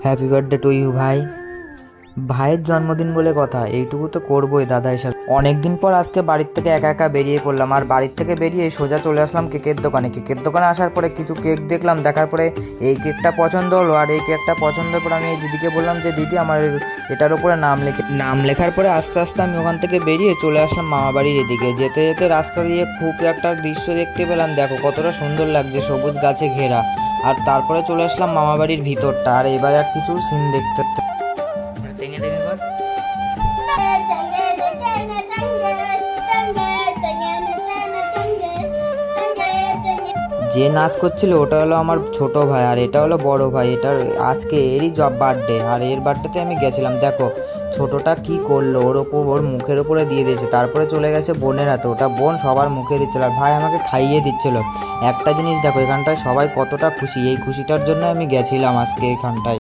Happy birthday to you ভাই। ভাইয়ের জন্মদিন বলে কথা, এইটুকু তো করবোই দাদা হিসাবে। অনেকদিন পর আজকে বাড়ির থেকে একা একা বেরিয়ে পড়লাম, আর বাড়ির থেকে বেরিয়ে সোজা চলে আসলাম কেকের দোকানে। কেকের দোকানে আসার পরে কিছু কেক দেখলাম, দেখার পরে এই কেকটা পছন্দ হলো। আর এই কেকটা পছন্দের পর আমি এই দিদিকে বললাম যে দিদি আমার এটার উপরে নাম লেখার পরে আস্তে আস্তে আমি ওখান থেকে বেরিয়ে চলে আসলাম মামা বাড়ির এদিকে। যেতে যেতে রাস্তা দিয়ে খুব একটা দৃশ্য দেখতে পেলাম, দেখো কতটা সুন্দর লাগছে, সবুজ গাছে ঘেরা। আর তারপরে চলে আসলাম মামা বাড়ির ভিতরটা, আর এবার এক কিছু সিন দেখতে দেখে দেখে কর। যে নাচ করছিল ওটা হলো আমার ছোট ভাই, আর এটা হলো বড় ভাই। এটার আজকে এরই বার্থডে, আর এর বার্থডেতে আমি গেছিলাম। দেখো ছোটটা কি করলো, ওর মুখের ওপরে দিয়ে দিয়েছে, তারপরে চলে গেছে বোনের হাতে। ওটা বোন সবার মুখে দিচ্ছিল, আর ভাই আমাকে খাইয়ে দিচ্ছিল। একটা জিনিস দেখো, এখানটায় সবাই কতটা খুশি, এই খুশিটার জন্য আমি গেছিলাম আজকে এখানটায়।